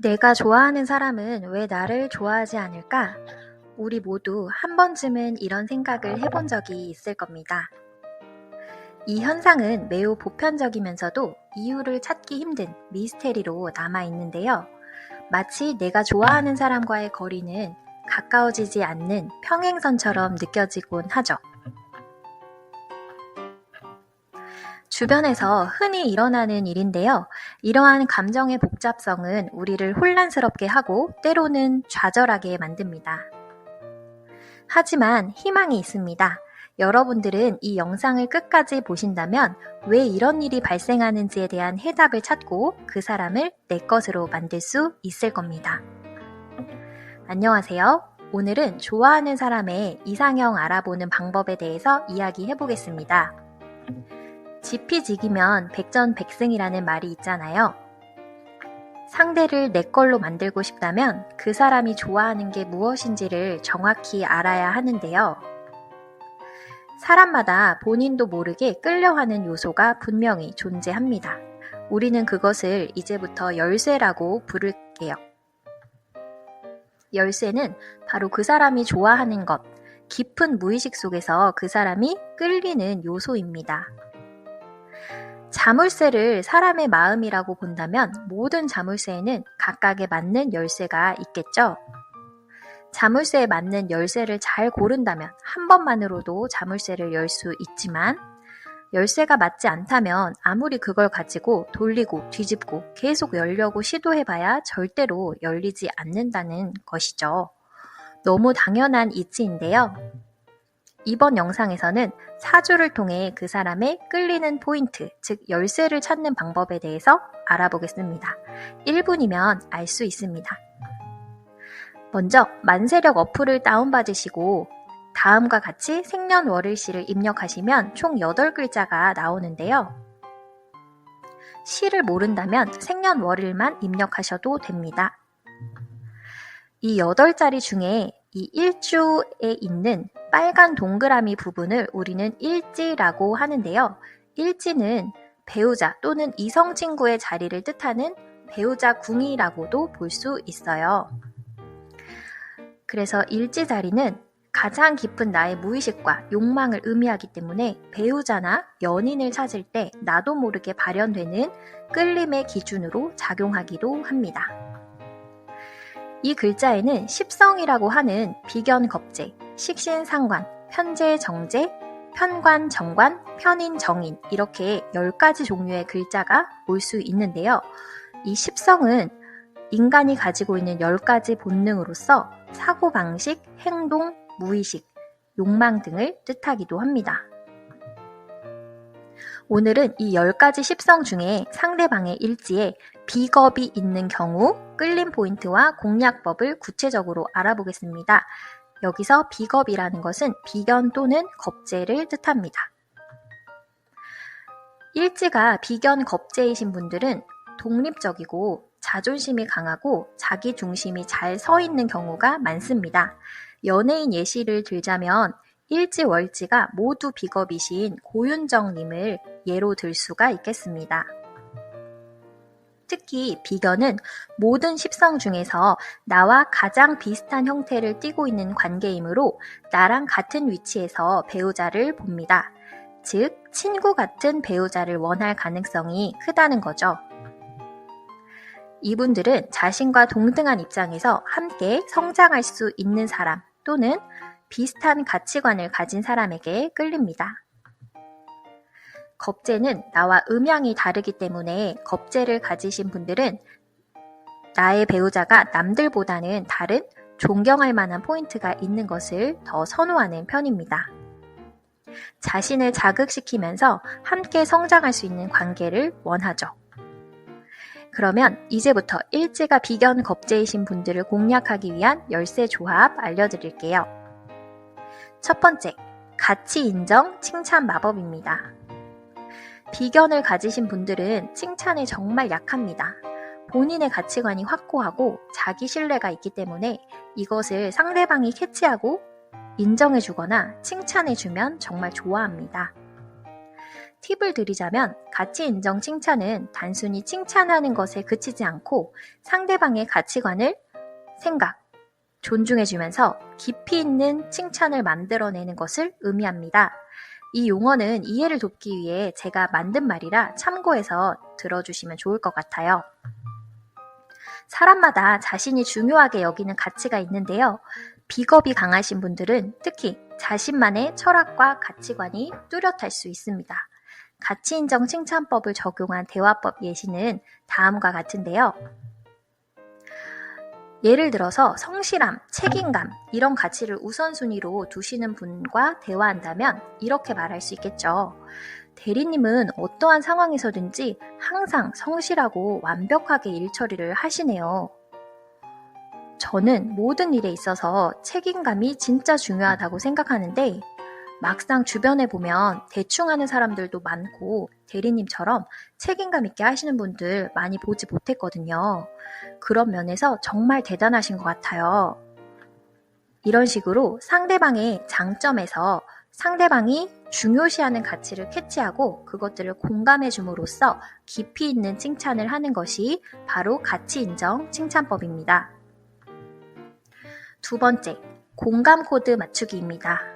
내가 좋아하는 사람은 왜 나를 좋아하지 않을까? 우리 모두 한 번쯤은 이런 생각을 해본 적이 있을 겁니다. 이 현상은 매우 보편적이면서도 이유를 찾기 힘든 미스테리로 남아있는데요. 마치 내가 좋아하는 사람과의 거리는 가까워지지 않는 평행선처럼 느껴지곤 하죠. 주변에서 흔히 일어나는 일인데요. 이러한 감정의 복잡성은 우리를 혼란스럽게 하고 때로는 좌절하게 만듭니다. 하지만 희망이 있습니다. 여러분들은 이 영상을 끝까지 보신다면 왜 이런 일이 발생하는지에 대한 해답을 찾고 그 사람을 내 것으로 만들 수 있을 겁니다. 안녕하세요. 오늘은 좋아하는 사람의 이상형 알아보는 방법에 대해서 이야기해 보겠습니다. 지피지기면 백전백승이라는 말이 있잖아요. 상대를 내 걸로 만들고 싶다면 그 사람이 좋아하는 게 무엇인지를 정확히 알아야 하는데요. 사람마다 본인도 모르게 끌려하는 요소가 분명히 존재합니다. 우리는 그것을 이제부터 열쇠라고 부를게요. 열쇠는 바로 그 사람이 좋아하는 것, 깊은 무의식 속에서 그 사람이 끌리는 요소입니다. 자물쇠를 사람의 마음이라고 본다면 모든 자물쇠에는 각각에 맞는 열쇠가 있겠죠. 자물쇠에 맞는 열쇠를 잘 고른다면 한 번만으로도 자물쇠를 열 수 있지만 열쇠가 맞지 않다면 아무리 그걸 가지고 돌리고 뒤집고 계속 열려고 시도해봐야 절대로 열리지 않는다는 것이죠. 너무 당연한 이치인데요. 이번 영상에서는 사주를 통해 그 사람의 끌리는 포인트, 즉 열쇠를 찾는 방법에 대해서 알아보겠습니다. 1분이면 알 수 있습니다. 먼저 만세력 어플을 다운받으시고 다음과 같이 생년월일시를 입력하시면 총 8글자가 나오는데요. 시를 모른다면 생년월일만 입력하셔도 됩니다. 이 8자리 중에 이 일주에 있는 빨간 동그라미 부분을 우리는 일지라고 하는데요. 일지는 배우자 또는 이성 친구의 자리를 뜻하는 배우자 궁이라고도 볼 수 있어요. 그래서 일지 자리는 가장 깊은 나의 무의식과 욕망을 의미하기 때문에 배우자나 연인을 찾을 때 나도 모르게 발현되는 끌림의 기준으로 작용하기도 합니다. 이 글자에는 십성이라고 하는 비견겁재, 식신상관, 편재정재, 편관정관, 편인정인 이렇게 10가지 종류의 글자가 올 수 있는데요. 이 십성은 인간이 가지고 있는 10가지 본능으로서 사고방식, 행동, 무의식, 욕망 등을 뜻하기도 합니다. 오늘은 이 10가지 십성 중에 상대방의 일지에 비겁이 있는 경우 끌림 포인트와 공략법을 구체적으로 알아보겠습니다. 여기서 비겁이라는 것은 비견 또는 겁재를 뜻합니다. 일지가 비견 겁재이신 분들은 독립적이고 자존심이 강하고 자기 중심이 잘 서 있는 경우가 많습니다. 연예인 예시를 들자면 일지월지가 모두 비겁이신 고윤정님을 예로 들 수가 있겠습니다. 특히 비견은 모든 십성 중에서 나와 가장 비슷한 형태를 띠고 있는 관계이므로 나랑 같은 위치에서 배우자를 봅니다. 즉, 친구 같은 배우자를 원할 가능성이 크다는 거죠. 이분들은 자신과 동등한 입장에서 함께 성장할 수 있는 사람 또는 비슷한 가치관을 가진 사람에게 끌립니다. 겁재는 나와 음양이 다르기 때문에 겁재를 가지신 분들은 나의 배우자가 남들보다는 다른 존경할 만한 포인트가 있는 것을 더 선호하는 편입니다. 자신을 자극시키면서 함께 성장할 수 있는 관계를 원하죠. 그러면 이제부터 일지가 비견 겁재이신 분들을 공략하기 위한 열쇠 조합 알려드릴게요. 첫 번째, 가치 인정 칭찬 마법입니다. 비견을 가지신 분들은 칭찬에 정말 약합니다. 본인의 가치관이 확고하고 자기 신뢰가 있기 때문에 이것을 상대방이 캐치하고 인정해주거나 칭찬해주면 정말 좋아합니다. 팁을 드리자면 가치 인정 칭찬은 단순히 칭찬하는 것에 그치지 않고 상대방의 가치관을 생각, 존중해주면서 깊이 있는 칭찬을 만들어내는 것을 의미합니다. 이 용어는 이해를 돕기 위해 제가 만든 말이라 참고해서 들어주시면 좋을 것 같아요. 사람마다 자신이 중요하게 여기는 가치가 있는데요. 비겁이 강하신 분들은 특히 자신만의 철학과 가치관이 뚜렷할 수 있습니다. 가치인정 칭찬법을 적용한 대화법 예시는 다음과 같은데요. 예를 들어서 성실함, 책임감 이런 가치를 우선순위로 두시는 분과 대화한다면 이렇게 말할 수 있겠죠. 대리님은 어떠한 상황에서든지 항상 성실하고 완벽하게 일 처리를 하시네요. 저는 모든 일에 있어서 책임감이 진짜 중요하다고 생각하는데 막상 주변에 보면 대충 하는 사람들도 많고 대리님처럼 책임감 있게 하시는 분들 많이 보지 못했거든요. 그런 면에서 정말 대단하신 것 같아요. 이런 식으로 상대방의 장점에서 상대방이 중요시하는 가치를 캐치하고 그것들을 공감해 줌으로써 깊이 있는 칭찬을 하는 것이 바로 가치 인정 칭찬법입니다. 두 번째, 공감 코드 맞추기입니다.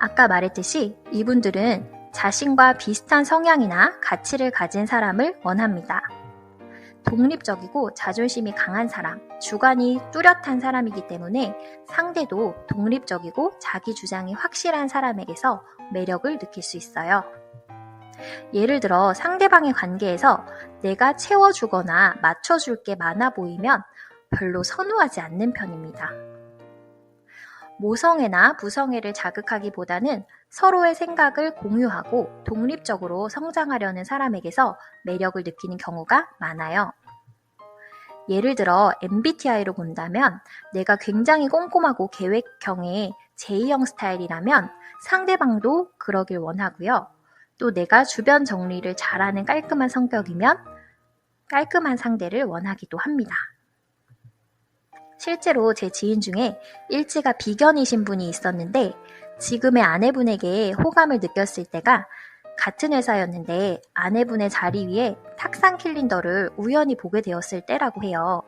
아까 말했듯이 이분들은 자신과 비슷한 성향이나 가치를 가진 사람을 원합니다. 독립적이고 자존심이 강한 사람, 주관이 뚜렷한 사람이기 때문에 상대도 독립적이고 자기 주장이 확실한 사람에게서 매력을 느낄 수 있어요. 예를 들어 상대방의 관계에서 내가 채워주거나 맞춰줄 게 많아 보이면 별로 선호하지 않는 편입니다. 모성애나 부성애를 자극하기보다는 서로의 생각을 공유하고 독립적으로 성장하려는 사람에게서 매력을 느끼는 경우가 많아요. 예를 들어 MBTI로 본다면 내가 굉장히 꼼꼼하고 계획형의 J형 스타일이라면 상대방도 그러길 원하고요. 또 내가 주변 정리를 잘하는 깔끔한 성격이면 깔끔한 상대를 원하기도 합니다. 실제로 제 지인 중에 일지가 비견이신 분이 있었는데 지금의 아내분에게 호감을 느꼈을 때가 같은 회사였는데 아내분의 자리 위에 탁상 캘린더를 우연히 보게 되었을 때라고 해요.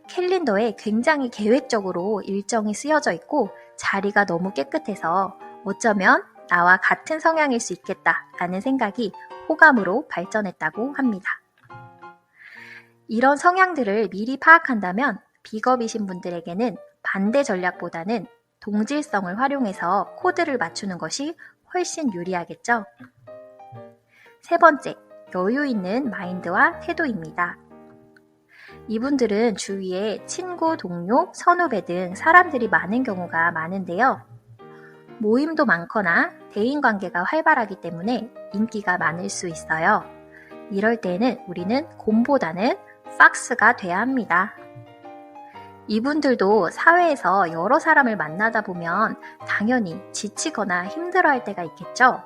캘린더에 굉장히 계획적으로 일정이 쓰여져 있고 자리가 너무 깨끗해서 어쩌면 나와 같은 성향일 수 있겠다라는 생각이 호감으로 발전했다고 합니다. 이런 성향들을 미리 파악한다면 비겁이신 분들에게는 반대 전략보다는 동질성을 활용해서 코드를 맞추는 것이 훨씬 유리하겠죠. 세 번째, 여유 있는 마인드와 태도입니다. 이분들은 주위에 친구, 동료, 선후배 등 사람들이 많은 경우가 많은데요. 모임도 많거나 대인관계가 활발하기 때문에 인기가 많을 수 있어요. 이럴 때는 우리는 곰보다는 팍스가 돼야 합니다. 이분들도 사회에서 여러 사람을 만나다 보면 당연히 지치거나 힘들어할 때가 있겠죠.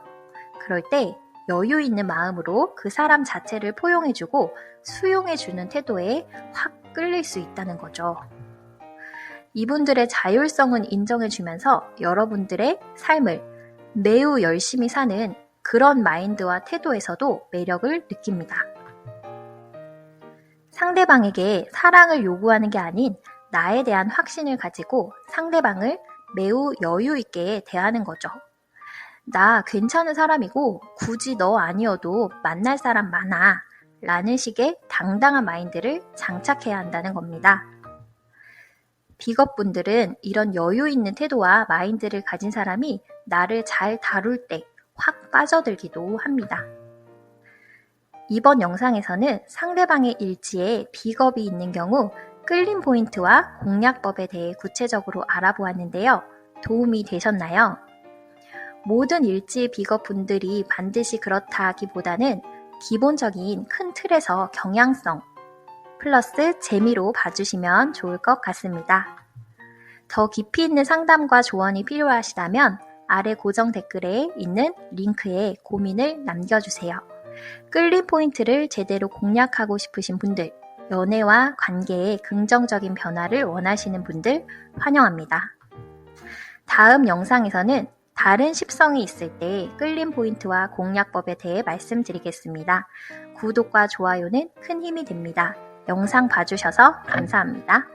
그럴 때 여유 있는 마음으로 그 사람 자체를 포용해주고 수용해주는 태도에 확 끌릴 수 있다는 거죠. 이분들의 자율성은 인정해주면서 여러분들의 삶을 매우 열심히 사는 그런 마인드와 태도에서도 매력을 느낍니다. 상대방에게 사랑을 요구하는 게 아닌 나에 대한 확신을 가지고 상대방을 매우 여유 있게 대하는 거죠. 나 괜찮은 사람이고 굳이 너 아니어도 만날 사람 많아 라는 식의 당당한 마인드를 장착해야 한다는 겁니다. 비겁분들은 이런 여유 있는 태도와 마인드를 가진 사람이 나를 잘 다룰 때 확 빠져들기도 합니다. 이번 영상에서는 상대방의 일지에 비겁이 있는 경우 끌림 포인트와 공략법에 대해 구체적으로 알아보았는데요. 도움이 되셨나요? 모든 일지 비겁분들이 반드시 그렇다기보다는 기본적인 큰 틀에서 경향성 플러스 재미로 봐주시면 좋을 것 같습니다. 더 깊이 있는 상담과 조언이 필요하시다면 아래 고정 댓글에 있는 링크에 고민을 남겨주세요. 끌림 포인트를 제대로 공략하고 싶으신 분들, 연애와 관계에 긍정적인 변화를 원하시는 분들 환영합니다. 다음 영상에서는 다른 십성이 있을 때 끌림 포인트와 공략법에 대해 말씀드리겠습니다. 구독과 좋아요는 큰 힘이 됩니다. 영상 봐주셔서 감사합니다.